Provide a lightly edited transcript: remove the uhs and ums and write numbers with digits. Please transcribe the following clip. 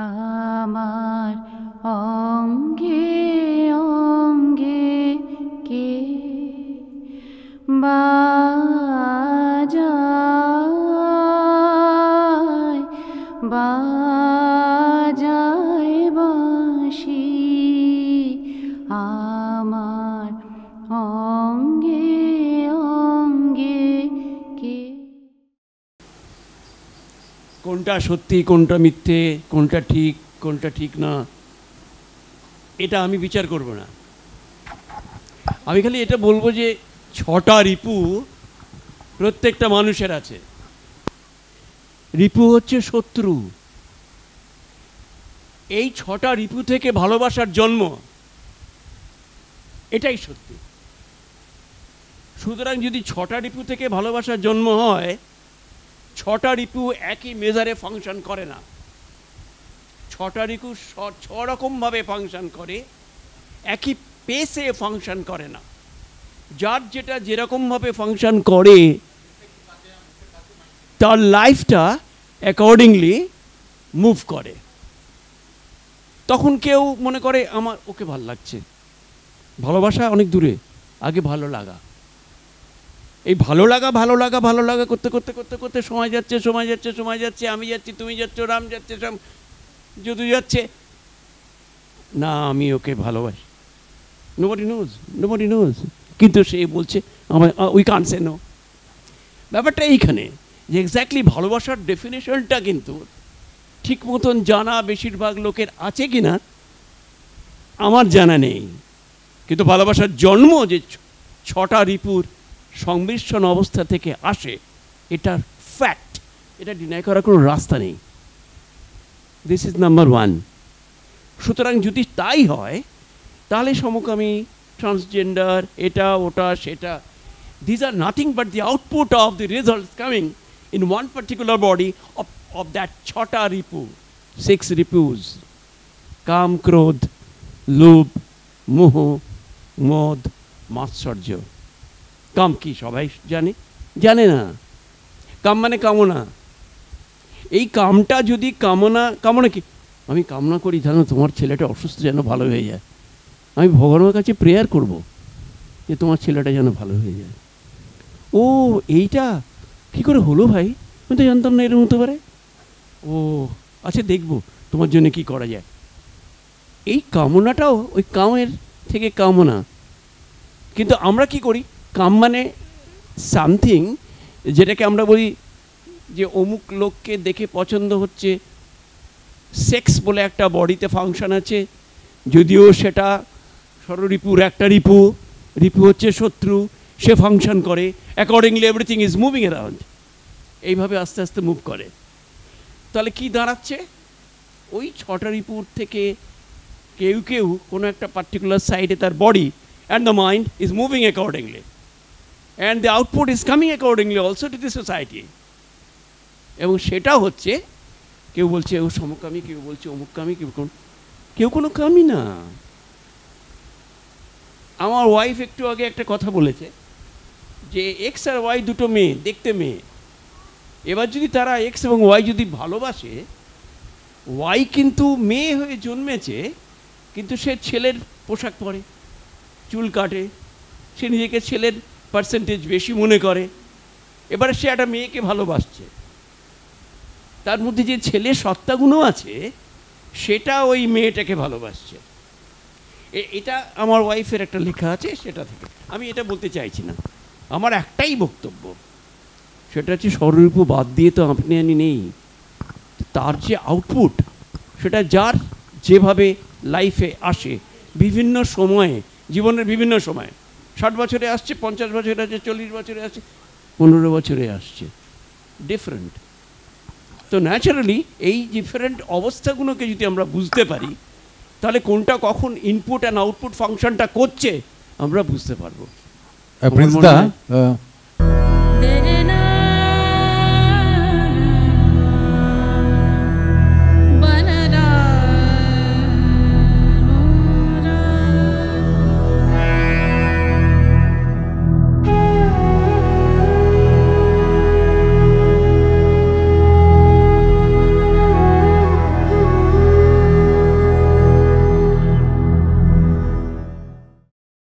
আমার অঙ্গে অঙ্গে কে বাজায় বাজায় বাঁশি আমার অঙ্গে অঙ্গে কে। কোনটা সত্যি কোনটা মিথ্যে, কোনটা ঠিক না, এটা আমি বিচার করব না। আমি খালি এটা বলবো যে 6টা রিপু প্রত্যেকটা মানুষের আছে। রিপু হচ্ছে শত্রু। এই 6টা রিপু থেকে ভালোবাসার জন্ম, এটাই সত্যি। সুতরাং যদি 6টা রিপু থেকে ভালোবাসার জন্ম হয়, 6টা রিপু একই মেজারে ফাংশন করে না। 6টা রিপু 6 রকমভাবে ফাংশন করে, একই পেসে ফাংশন করে না। যার যেটা যেরকমভাবে ফাংশন করে তার লাইফটা অ্যাকর্ডিংলি মুভ করে। তখন কেউ মনে করে আমার ওকে ভালো লাগছে। ভালোবাসা অনেক দূরে, আগে ভালো লাগা। এই ভালো লাগা করতে করতে করতে করতে সময় যাচ্ছে, আমি যাচ্ছি, তুমি যাচ্ছ, রাম যাচ্ছে, যদু যাচ্ছে, না আমি ওকে ভালোবাসি। নোবডি নোজ, কিন্তু সে বলছে আমার উই কান্ট সে নো। ব্যাপারটা এইখানে যে এক্স্যাক্টলি ভালোবাসার ডেফিনেশনটা কিন্তু ঠিক মতন জানা বেশিরভাগ লোকের আছে কি না আমার জানা নেই। কিন্তু ভালোবাসার জন্ম যে 6টা রিপুর সংমিশ্রণ অবস্থা থেকে আসে, এটার ফ্যাক্ট, এটা ডিনাই করার কোনো রাস্তা নেই। This is number 1। সুতরাং যদি তাই হয় তাহলে সমকামী, ট্রান্সজেন্ডার, এটা ওটা সেটা, these are nothing but the output of the results coming in one particular body of that 6টা রিপু, 6 রিপুস: কাম, ক্রোধ, লোভ, মোহ, মদ, মাৎসর্য। কাম কি সবাই জানে না। কাম মানে কামনা। এই কামটা যদি কামনা কি, আমি কামনা করি জানো তোমার ছেলেটা অসুস্থ যেন ভালো হয়ে যায়। আমি ভগবানের কাছে প্রেয়ার করব যে তোমার ছেলেটা যেন ভালো হয়ে যায়। ও এইটা কী করে হলো ভাই, আমি তো জানতাম না এরকম হতে পারে। ও আচ্ছা, দেখব তোমার জন্য কি করা যায়। এই কামনাটাও ওই কামের থেকে কামনা। কিন্তু আমরা কি করি, কাম মানে সামথিং যেটাকে আমরা বলি যে অমুক লোককে দেখে পছন্দ হচ্ছে। সেক্স বলে একটা বডিতে ফাংশন আছে, যদিও সেটা ষড়রিপুর একটা রিপু হচ্ছে শত্রু, সে ফাংশন করে accordingly, everything is moving around. এইভাবে আস্তে আস্তে মুভ করে। তাহলে কি দাঁড়াচ্ছে, ওই 6টা রিপুর থেকে কেউ কেউ কোনো একটা পার্টিকুলার সাইডে তার body and the mind is moving accordingly, and the output is coming accordingly also to the society. এবং সেটা হচ্ছে, কেউ বলছে ও সমকামী, কেউ বলছে অমুককামী, কেউ কোনো কামই না। আমার ওয়াইফ একটু আগে একটা কথা বলেছে যে এক্স আর ওয়াই দুটো মেয়ে, দেখতে মেয়ে। এবার যদি তারা এক্স এবং ওয়াই যদি ভালোবাসে, ওয়াই কিন্তু মেয়ে হয়ে জন্মেছে, কিন্তু সে ছেলের পোশাক পরে, চুল কাটে, সে নিজেকে ছেলের পার্সেন্টেজ বেশি মনে করে। এবারে সে একটা মেয়েকে ভালোবাসছে, তার মধ্যে যে ছেলে সত্তাগুলো আছে সেটা ওই মেয়েটাকে ভালোবাসছে। এটা আমার ওয়াইফের একটা লেখা আছে, সেটা থেকে আমি এটা বলতে চাইছি না। আমার একটাই বক্তব্য, সেটা হচ্ছে ষড়রিপু বাদ দিয়ে তো আপনি নেই। তার যে আউটপুট, সেটা যার যেভাবে লাইফে আসে বিভিন্ন সময়ে, জীবনের বিভিন্ন সময়ে, 60 বছরে আসছে, 50 বছরে আসছে, 40 বছরে আসছে, 15 বছরে আসছে, ডিফারেন্ট। তো ন্যাচারালি এই ডিফারেন্ট অবস্থাগুলোকে যদি আমরা বুঝতে পারি, তাহলে কোনটা কখন ইনপুট অ্যান্ড আউটপুট ফাংশনটা করছে আমরা বুঝতে পারবো। প্রিন্স দা,